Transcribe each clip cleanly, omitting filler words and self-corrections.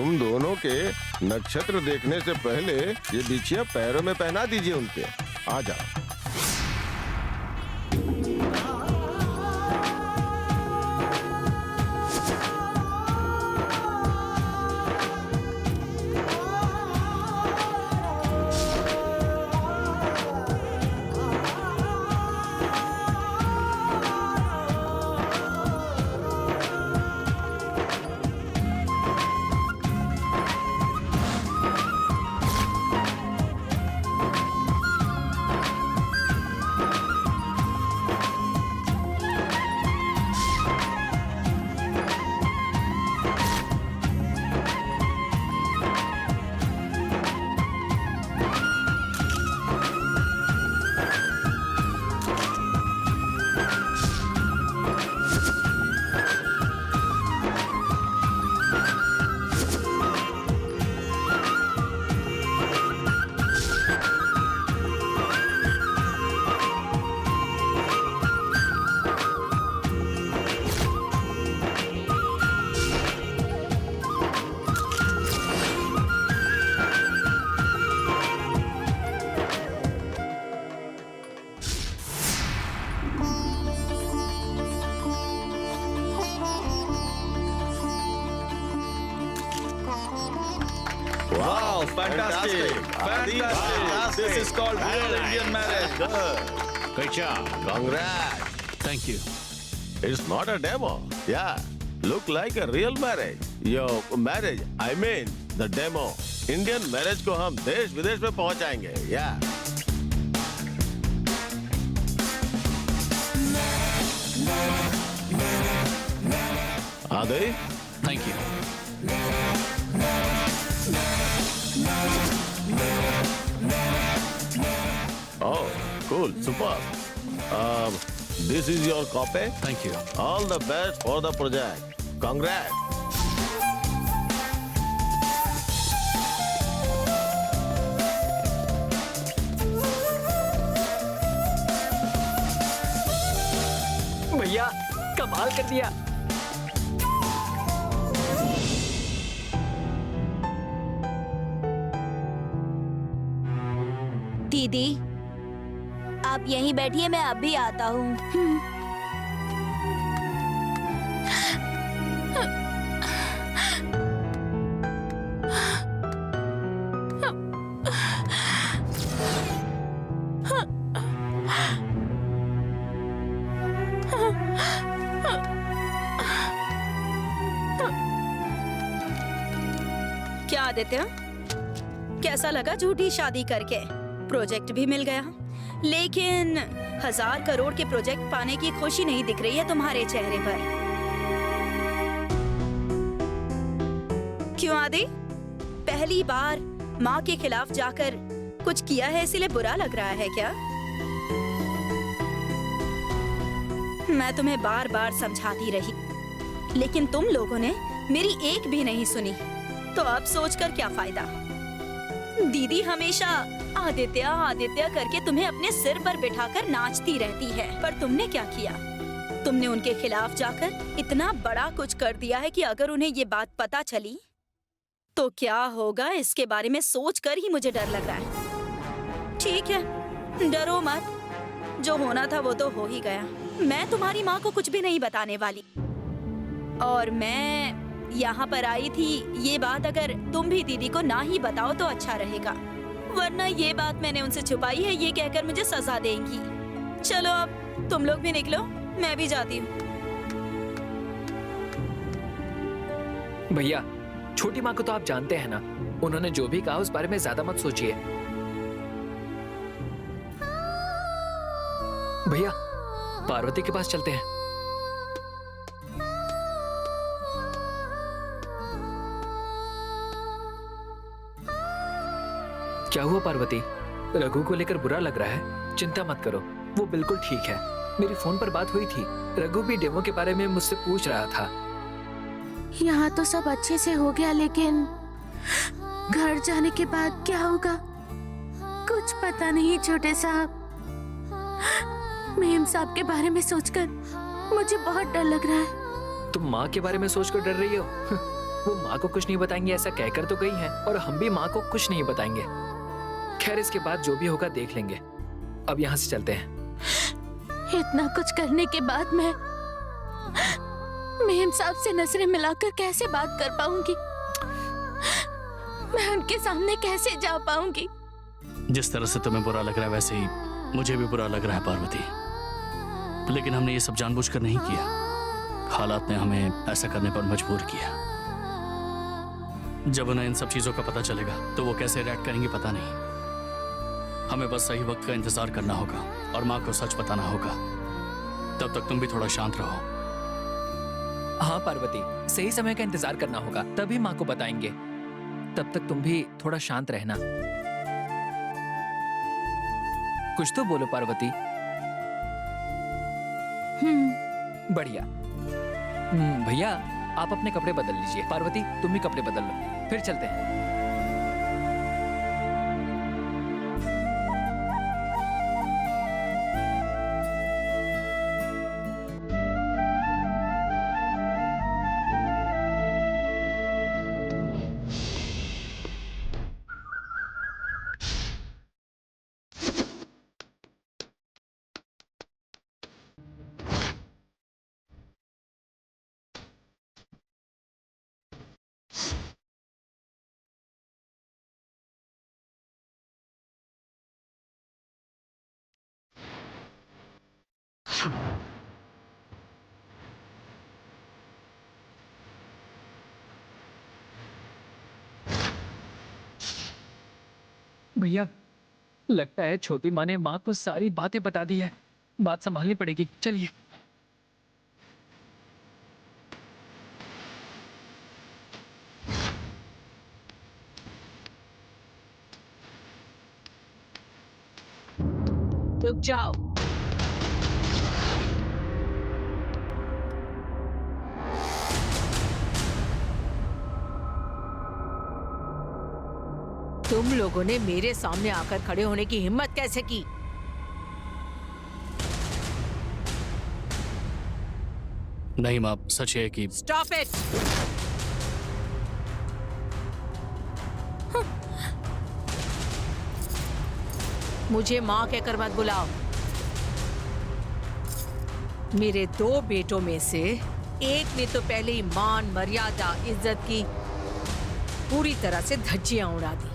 तुम दोनों के नक्षत्र देखने से पहले ये बिछिया पैरों में पहना दीजिए उनके। आ जाओ। Wow, fantastic. Fantastic. This is called real Indian marriage. Good job. Congrats. Thank you. It's not a demo. Yeah, look like a real marriage. Your marriage, I mean the demo. Indian marriage को हम देश विदेश में पहुंचाएंगे. Yeah. Adi? Thank you. Oh, cool, super. This is your copy. Thank you. All the best for the project. Congrats. भैया कमाल कर दिया। दीदी, आप यहीं बैठिए, मैं अभी आता हूँ। क्या आदित्य, कैसा लगा झूठी शादी करके? प्रोजेक्ट भी मिल गया, लेकिन 1000 करोड़ के प्रोजेक्ट पाने की खुशी नहीं दिख रही है तुम्हारे चेहरे पर। क्यों आदि? पहली बार माँ के खिलाफ जाकर कुछ किया है इसीलिए बुरा लग रहा है क्या? मैं तुम्हें बार बार समझाती रही, लेकिन तुम लोगों ने मेरी एक भी नहीं सुनी, तो अब सोचकर क्या फायदा? दीदी हमेशा आदित्य आदित्य करके तुम्हें अपने सिर पर बिठाकर नाचती रहती है, पर तुमने क्या किया? तुमने उनके खिलाफ जाकर इतना बड़ा कुछ कर दिया है कि अगर उन्हें ये बात पता चली तो क्या होगा, इसके बारे में सोचकर ही मुझे डर लग रहा है। ठीक है, डरो मत, जो होना था वो तो हो ही गया। मैं तुम्हारी माँ को कुछ भी नहीं बताने वाली, और मैं यहाँ पर आई थी ये बात अगर तुम भी दीदी को ना ही बताओ तो अच्छा रहेगा, वरना ये बात मैंने उनसे छुपाई है ये कहकर मुझे सजा देंगी। चलो अब तुम लोग भी निकलो, मैं भी जाती हूँ। भैया, छोटी माँ को तो आप जानते हैं ना, उन्होंने जो भी कहा उस बारे में ज्यादा मत सोचिए। भैया, पार्वती के पास चलते हैं। क्या हुआ पार्वती? रघु को लेकर बुरा लग रहा है? चिंता मत करो, वो बिल्कुल ठीक है। मेरी फोन पर बात हुई थी, रघु भी डेमो के बारे में मुझसे पूछ रहा था। यहाँ तो सब अच्छे से हो गया, लेकिन घर जाने के बाद क्या होगा कुछ पता नहीं। छोटे साहब, मेम साहब के बारे में सोचकर मुझे बहुत डर लग रहा है। तुम माँ के बारे में सोचकर डर रही हो? वो माँ को कुछ नहीं बताएंगे ऐसा कहकर तो गई हैं, और हम भी माँ को कुछ नहीं बताएंगे। खैर इसके बाद जो भी होगा देख लेंगे। अब यहाँ से चलते हैं। इतना कुछ करने के बाद मैं मेम साहब से नजरें मिलाकर कैसे बात कर पाऊंगी? मैं उनके सामने कैसे जा पाऊंगी? जिस तरह से तुम्हें बुरा लग रहा है वैसे ही मुझे भी बुरा लग रहा है पार्वती, लेकिन हमने ये सब जानबूझकर नहीं किया। हालात ने हमें ऐसा करने पर मजबूर किया। जब उन्हें इन सब चीजों का पता चलेगा तो वो कैसे रिएक्ट करेंगे पता नहीं। हमें बस सही वक्त का इंतजार करना होगा और माँ को सच बताना होगा। तब तक तुम भी थोड़ा शांत रहो। हाँ पार्वती, सही समय का इंतजार करना होगा, तभी माँ को बताएंगे। तब तक तुम भी थोड़ा शांत रहना। कुछ तो बोलो पार्वती। बढ़िया। भैया आप अपने कपड़े बदल लीजिए। पार्वती तुम भी कपड़े बदल लो, फिर चलते हैं। भैया लगता है छोटी माँ ने माँ को सारी बातें बता दी है। बात संभालनी पड़ेगी, चलिए। रुक जाओ। तुम लोगों ने मेरे सामने आकर खड़े होने की हिम्मत कैसे की? नहीं माँ, सच है कि स्टॉप इट। मुझे माँ कहकर मत बुलाओ। मेरे 2 बेटों में से एक ने तो पहले ही मान, मर्यादा, इज्जत की पूरी तरह से धज्जियां उड़ा दी,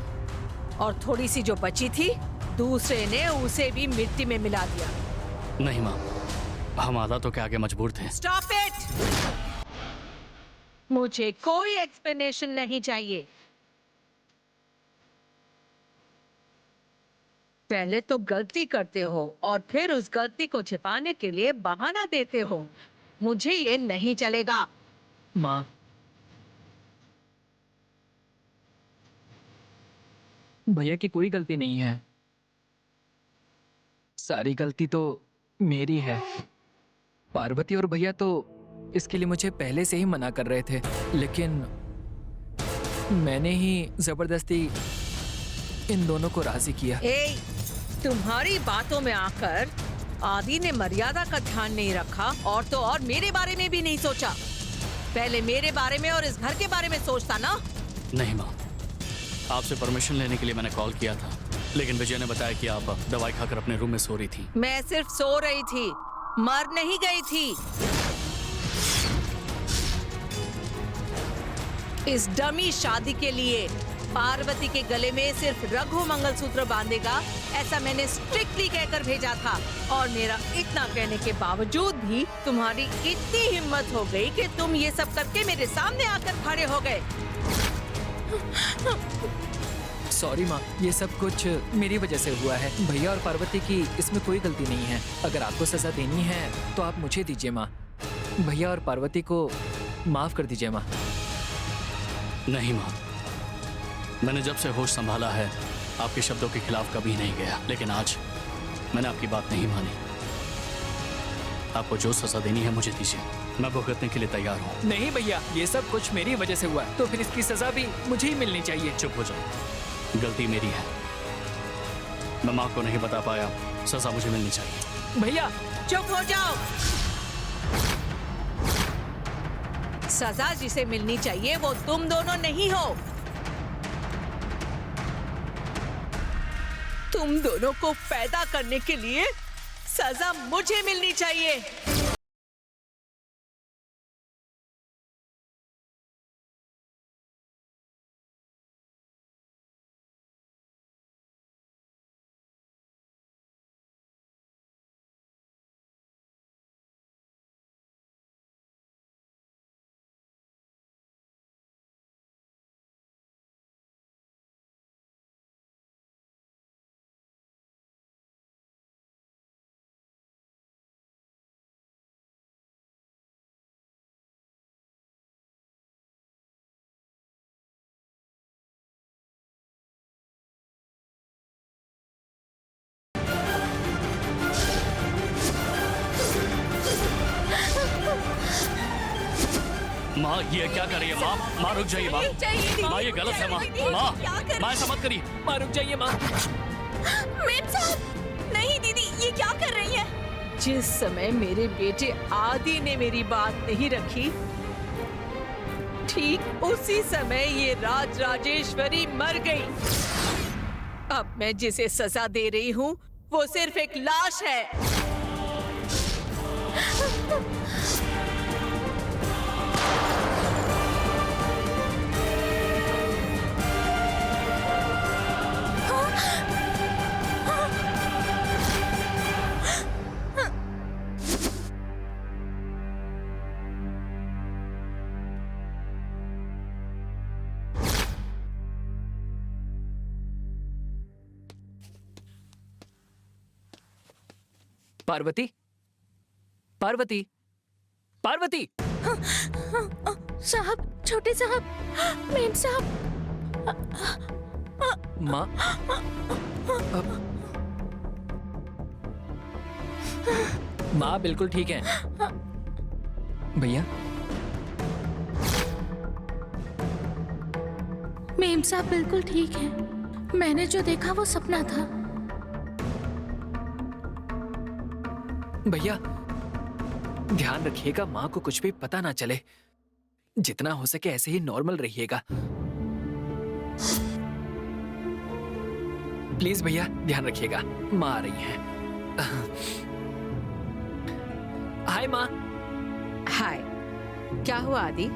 और थोड़ी सी जो बची थी दूसरे ने उसे भी मिट्टी में मिला दिया। नहीं माँ, हम आदतों के आगे मजबूर थे। Stop it. मुझे कोई एक्सप्लेनेशन नहीं चाहिए। पहले तो गलती करते हो और फिर उस गलती को छिपाने के लिए बहाना देते हो। मुझे ये नहीं चलेगा। माँ, भैया की कोई गलती नहीं है। सारी गलती तो मेरी है। पार्वती और भैया तो इसके लिए मुझे पहले से ही मना कर रहे थे, लेकिन मैंने ही जबरदस्ती इन दोनों को राजी किया। तुम्हारी बातों में आकर आदि ने मर्यादा का ध्यान नहीं रखा, और तो और मेरे बारे में भी नहीं सोचा। पहले मेरे बारे में और इस घर के बारे में सोचता ना। नहीं माँ, आपसे परमिशन लेने के लिए मैंने कॉल किया था, लेकिन विजय ने बताया कि आप दवाई खाकर अपने रूम में सो रही थी। मैं सिर्फ सो रही थी, मर नहीं गई थी। इस डमी शादी के लिए पार्वती के गले में सिर्फ रघु मंगलसूत्र बांधेगा, ऐसा मैंने स्ट्रिक्टली कहकर भेजा था। और मेरा इतना कहने के बावजूद भी तुम्हारी इतनी हिम्मत हो गई कि तुम ये सब करके मेरे सामने आकर खड़े हो गए। सॉरी माँ, ये सब कुछ मेरी वजह से हुआ है। भैया और पार्वती की इसमें कोई गलती नहीं है। अगर आपको सजा देनी है तो आप मुझे दीजिए माँ। भैया और पार्वती को माफ कर दीजिए माँ। नहीं माँ, मैंने जब से होश संभाला है आपके शब्दों के खिलाफ कभी नहीं गया, लेकिन आज मैंने आपकी बात नहीं मानी। आपको जो सजा देनी है मुझे दीजिए, मैं भुगतने के लिए तैयार हूँ। नहीं भैया, ये सब कुछ मेरी वजह से हुआ है, तो फिर इसकी सजा भी मुझे ही मिलनी चाहिए। चुप हो जाओ, गलती मेरी है। मैं माँ को नहीं बता पाया, सजा मुझे मिलनी चाहिए। भैया चुप हो जाओ। सजा जिसे मिलनी चाहिए वो तुम दोनों नहीं हो। तुम दोनों को पैदा करने के लिए सजा मुझे मिलनी चाहिए। माँ ये क्या कर रही है? माँ माँ रुक जाइए। माँ माँ ये गलत है। माँ ऐसा मत करिए। माँ रुक जाइए माँ। मेम साहब, नहीं दीदी, ये क्या कर रही है? जिस समय मेरे बेटे आदि ने मेरी बात नहीं रखी, ठीक उसी समय ये राज राजेश्वरी मर गई। अब मैं जिसे सजा दे रही हूँ वो सिर्फ एक लाश है। पार्वती, पार्वती, पार्वती। साहब, छोटे साहब, मेम साहब। माँ, माँ बिल्कुल ठीक है। भैया, मेम साहब बिल्कुल ठीक है। मैंने जो देखा वो सपना था। भैया ध्यान रखिएगा, माँ को कुछ भी पता ना चले। जितना हो सके ऐसे ही नॉर्मल रहिएगा। प्लीज भैया ध्यान रखिएगा। माँ आ रही है। हाय माँ। हाय, क्या हुआ आदि?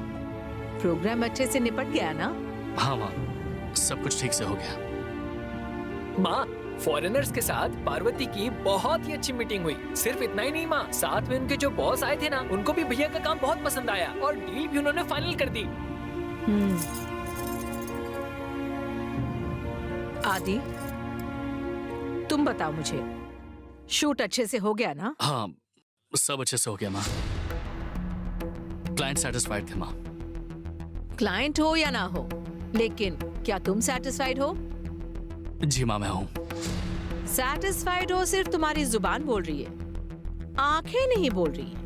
प्रोग्राम अच्छे से निपट गया ना? हाँ माँ, सब कुछ ठीक से हो गया। माँ, फॉरेनर्स के साथ पार्वती की बहुत ही अच्छी मीटिंग हुई। सिर्फ इतना ही नहीं माँ, साथ में उनके जो बॉस आए थे ना, उनको भी भैया का काम बहुत पसंद आया और डील भी उन्होंने फाइनल कर दी। आदि, तुम बताओ मुझे, शूट अच्छे से हो गया ना? हाँ, सब अच्छे से हो गया माँ। क्लाइंट सेटिस्फाइड थे माँ। क्लाइंट हो या ना हो, लेकिन क्या तुम सेटिस्फाइड हो? जी माँ, मैं हूँ। सेटिस्फाइड हो सिर्फ तुम्हारी जुबान बोल रही है, आंखें नहीं बोल रही हैं।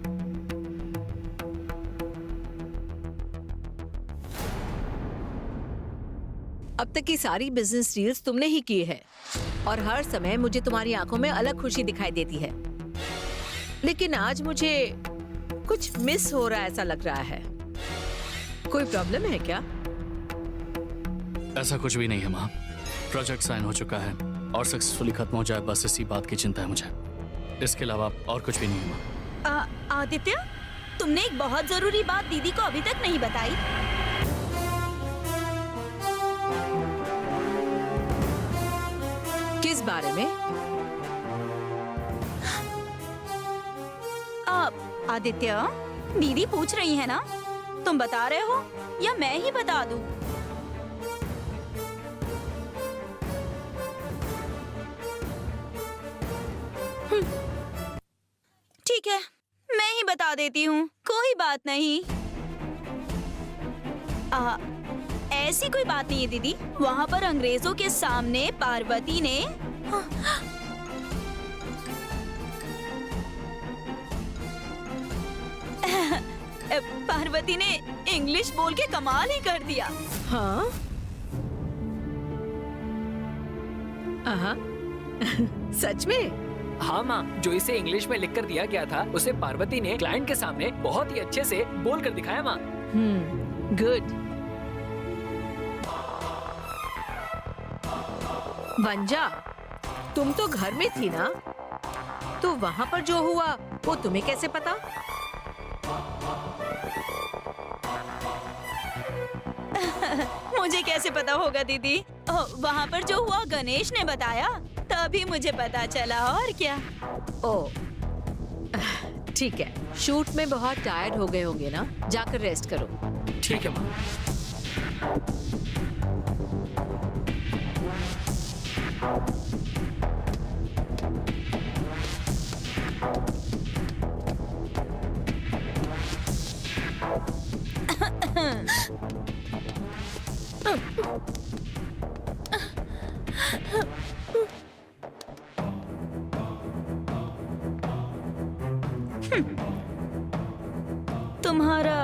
अब तक की सारी बिजनेस डील्स तुमने ही की है और हर समय मुझे तुम्हारी आंखों में अलग खुशी दिखाई देती है, लेकिन आज मुझे कुछ मिस हो रहा है ऐसा लग रहा है। कोई प्रॉब्लम है क्या? ऐसा कुछ भी नहीं है माँ। प्रोजेक्ट साइन हो चुका है और सक्सेसफुली खत्म हो जाए, बस इसी बात की चिंता है मुझे। इसके अलावा और कुछ भी नहीं है माँ। आदित्य, तुमने एक बहुत जरूरी बात दीदी को अभी तक नहीं बताई। किस बारे में? आदित्य, दीदी पूछ रही है ना, तुम बता रहे हो या मैं ही बता दूं? ठीक है, मैं ही बता देती हूँ, कोई बात नहीं। ऐसी कोई बात नहीं है दीदी। वहाँ पर अंग्रेजों के सामने पार्वती ने पार्वती ने इंग्लिश बोल के कमाल ही कर दिया। हाँ? सच में? हाँ माँ, जो इसे इंग्लिश में लिख कर दिया गया था उसे पार्वती ने क्लाइंट के सामने बहुत ही अच्छे से बोल कर दिखाया माँ। गुड। वंजा, तुम तो घर में थी ना, तो वहाँ पर जो हुआ वो तुम्हें कैसे पता? मुझे कैसे पता होगा दीदी? वहाँ पर जो हुआ गणेश ने बताया, तभी मुझे पता चला, और क्या। ओ, ठीक है। शूट में बहुत टायर्ड हो गए होंगे ना, जाकर रेस्ट करो। ठीक है माँ। तुम्हारा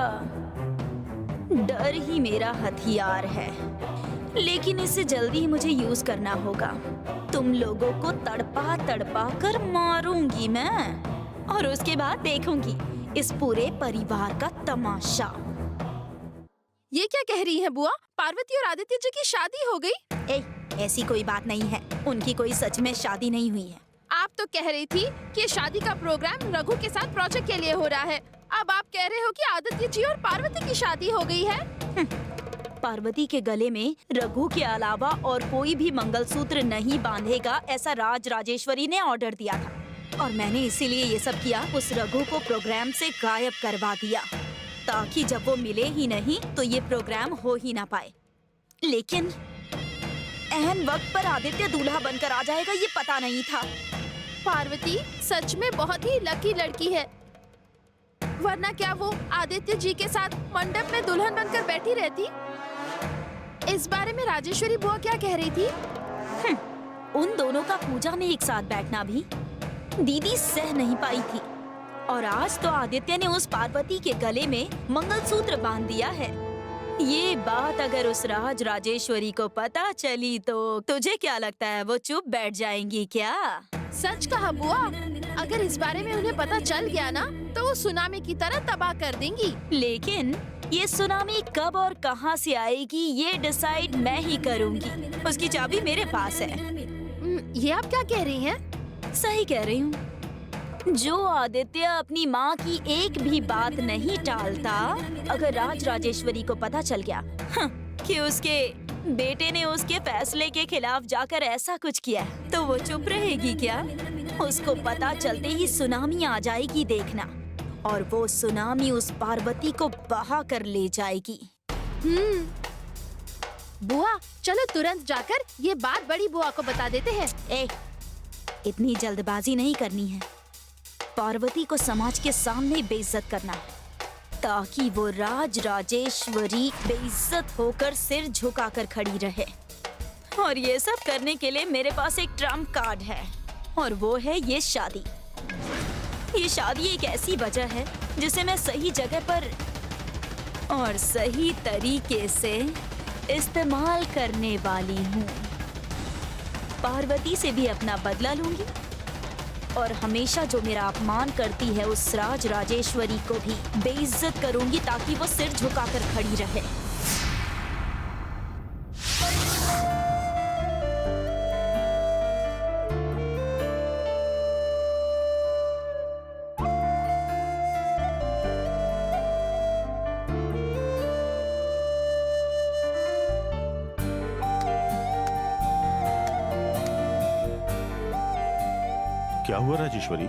डर ही मेरा हथियार है, लेकिन इसे जल्दी ही मुझे यूज करना होगा। तुम लोगों को तड़पा तड़पा कर मारूंगी मैं, और उसके बाद देखूंगी इस पूरे परिवार का तमाशा। ये क्या कह रही है बुआ? पार्वती और आदित्य जी की शादी हो गई? ऐसी कोई बात नहीं है, उनकी कोई सच में शादी नहीं हुई है। आप तो कह रही थी कि शादी का प्रोग्राम रघु के साथ प्रोजेक्ट के लिए हो रहा है। अब आप कह रहे हो कि आदित्य जी और पार्वती की शादी हो गई है। पार्वती के गले में रघु के अलावा और कोई भी मंगलसूत्र नहीं बांधेगा, ऐसा राज राजेश्वरी ने ऑर्डर दिया था, और मैंने इसीलिए ये सब किया। उस रघु को प्रोग्राम से गायब करवा दिया, ताकि जब वो मिले ही नहीं तो ये प्रोग्राम हो ही ना पाए। लेकिन अहम वक्त पर आदित्य दूल्हा बनकर आ जाएगा, ये पता नहीं था। पार्वती सच में बहुत ही लकी लड़की है, वरना क्या वो आदित्य जी के साथ मंडप में दुल्हन बनकर बैठी रहती? इस बारे में राजेश्वरी बुआ क्या कह रही थी? उन दोनों का पूजा में एक साथ बैठना भी दीदी सह नहीं पाई थी, और आज तो आदित्य ने उस पार्वती के गले में मंगलसूत्र बांध दिया है। ये बात अगर उस राज राजेश्वरी को पता चली तो तुझे क्या लगता है, वो चुप बैठ जाएंगी क्या? सच कहा बुआ, अगर इस बारे में उन्हें पता चल गया ना तो वो सुनामी की तरह तबाह कर देंगी। लेकिन ये सुनामी कब और कहां से आएगी ये डिसाइड मैं ही करूंगी। उसकी चाबी मेरे पास है। ये आप क्या कह रही हैं? सही कह रही हूँ। जो आदित्य अपनी माँ की एक भी बात नहीं टालता, अगर राज राजेश्वरी को पता चल गया कि उसके बेटे ने उसके फैसले के खिलाफ जाकर ऐसा कुछ किया, तो वो चुप रहेगी क्या? उसको पता चलते ही सुनामी आ जाएगी, देखना, और वो सुनामी उस पार्वती को बहा कर ले जाएगी। बुआ चलो तुरंत जाकर ये बात बड़ी बुआ को बता देते हैं। इतनी जल्दबाजी नहीं करनी है। पार्वती को समाज के सामने बेइज्जत करना है, ताकि वो राज राजेश्वरी बेइज्जत होकर सिर झुकाकर खड़ी रहे। और ये सब करने के लिए मेरे पास एक ट्रम्प कार्ड है, और वो है ये शादी। ये शादी एक ऐसी वजह है जिसे मैं सही जगह पर और सही तरीके से इस्तेमाल करने वाली हूँ। पार्वती से भी अपना बदला लूंगी, और हमेशा जो मेरा अपमान करती है उस राज राजेश्वरी को भी बेइज्जत करूंगी, ताकि वो सिर झुकाकर खड़ी रहे। क्या हुआ राजेश्वरी,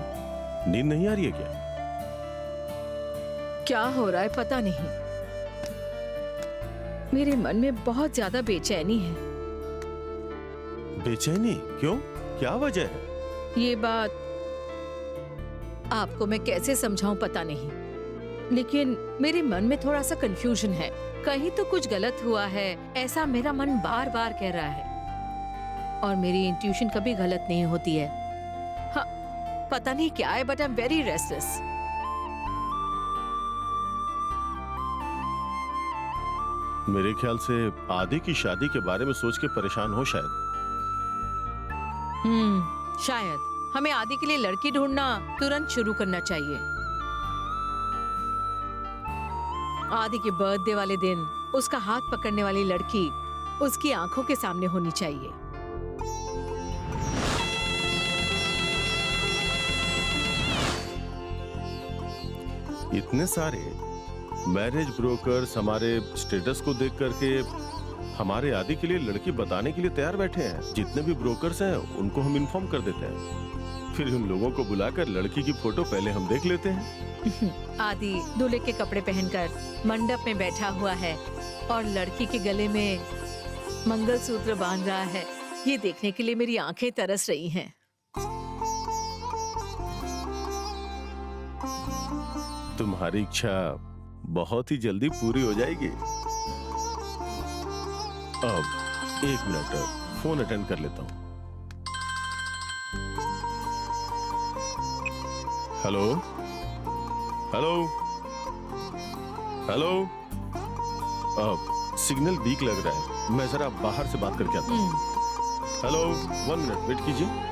नींद नहीं आ रही है क्या? क्या हो रहा है पता नहीं, मेरे मन में बहुत ज्यादा बेचैनी है। बेचैनी क्यों, क्या वजह है? ये बात आपको मैं कैसे समझाऊं पता नहीं, लेकिन मेरे मन में थोड़ा सा कंफ्यूजन है। कहीं तो कुछ गलत हुआ है, ऐसा मेरा मन बार बार कह रहा है, और मेरी इंट्यूशन कभी गलत नहीं होती है। हाँ, पता नहीं क्या है, but I am very restless. मेरे ख्याल से आदि की शादी के बारे में सोच के परेशान हो शायद। शायद हमें आदि के लिए लड़की ढूंढना तुरंत शुरू करना चाहिए। आदि के बर्थडे वाले दिन उसका हाथ पकड़ने वाली लड़की उसकी आंखों के सामने होनी चाहिए। इतने सारे मैरिज ब्रोकर्स हमारे स्टेटस को देख करके हमारे आदि के लिए लड़की बताने के लिए तैयार बैठे हैं। जितने भी ब्रोकर्स हैं उनको हम इन्फॉर्म कर देते हैं, फिर उन लोगों को बुलाकर लड़की की फोटो पहले हम देख लेते हैं। आदि दूल्हे के कपड़े पहनकर मंडप में बैठा हुआ है और लड़की के गले में मंगलसूत्र बांध रहा है। ये देखने के लिए मेरी आंखें तरस रही हैं। तुम्हारी इच्छा बहुत ही जल्दी पूरी हो जाएगी। अब 1 मिनट फोन अटेंड कर लेता हूँ। Hello hello hello. अब सिग्नल वीक लग रहा है, मैं जरा बाहर से बात करके आता हूँ। हेलो 1 मिनट वेट कीजिए।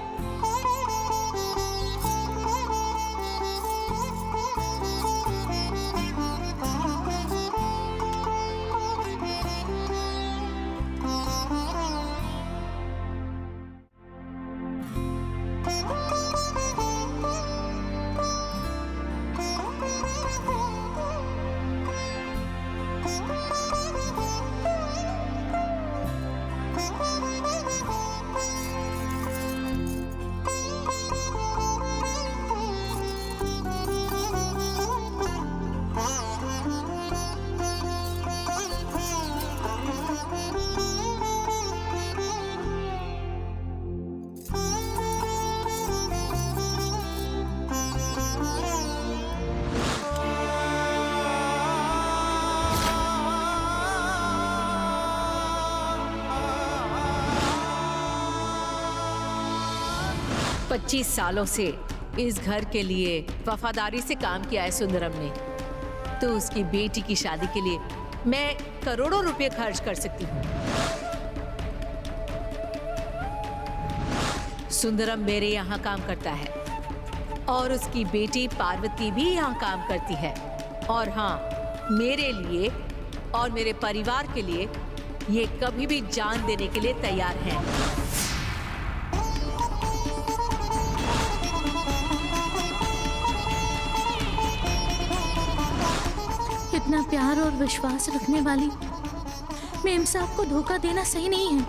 पच्चीस सालों से इस घर के लिए वफादारी से काम किया है सुंदरम ने। तो उसकी बेटी की शादी के लिए मैं करोड़ों रुपए खर्च कर सकती हूँ। सुंदरम मेरे यहाँ काम करता है और उसकी बेटी पार्वती भी यहाँ काम करती है। और हाँ, मेरे लिए और मेरे परिवार के लिए ये कभी भी जान देने के लिए तैयार हैं। इतना प्यार और विश्वास रखने वाली मेम साहब को धोखा देना सही नहीं है।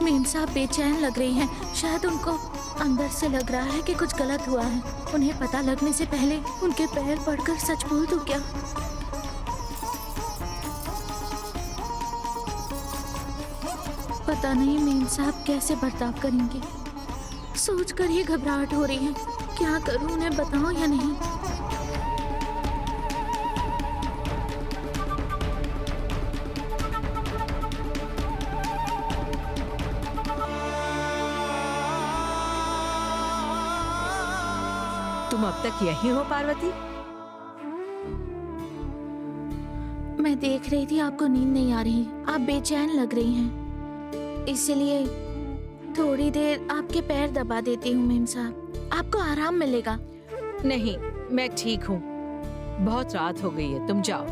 मेम साहब बेचैन लग रही हैं। शायद उनको अंदर से लग रहा है कि कुछ गलत हुआ है। उन्हें पता लगने से पहले उनके पैर पड़कर सच बोल दूं क्या? पता नहीं मेम साहब कैसे बर्ताव करेंगे। सोचकर ही घबराहट हो रही है। क्या करूं, उन्हें बताऊं या नहीं? तुम अब तक यहीं हो पार्वती? मैं देख रही थी आपको नींद नहीं आ रही, आप बेचैन लग रही हैं, इसलिए थोड़ी देर आपके पैर दबा देती हूँ मेम साहब, आपको आराम मिलेगा। नहीं, मैं ठीक हूँ। बहुत रात हो गई है, तुम जाओ।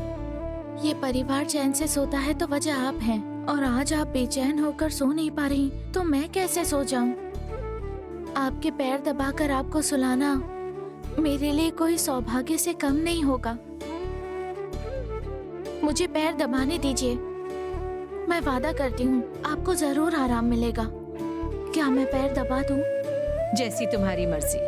ये परिवार चैन से सोता है तो वजह आप हैं, और आज आप बेचैन होकर सो नहीं पा रही तो मैं कैसे सो जाऊं? आपके पैर दबाकर आपको सुलाना मेरे लिए कोई सौभाग्य से कम नहीं होगा। मुझे पैर दबाने दीजिए, मैं वादा करती हूँ आपको जरूर आराम मिलेगा। क्या मैं पैर दबा दूं? जैसी तुम्हारी मर्जी।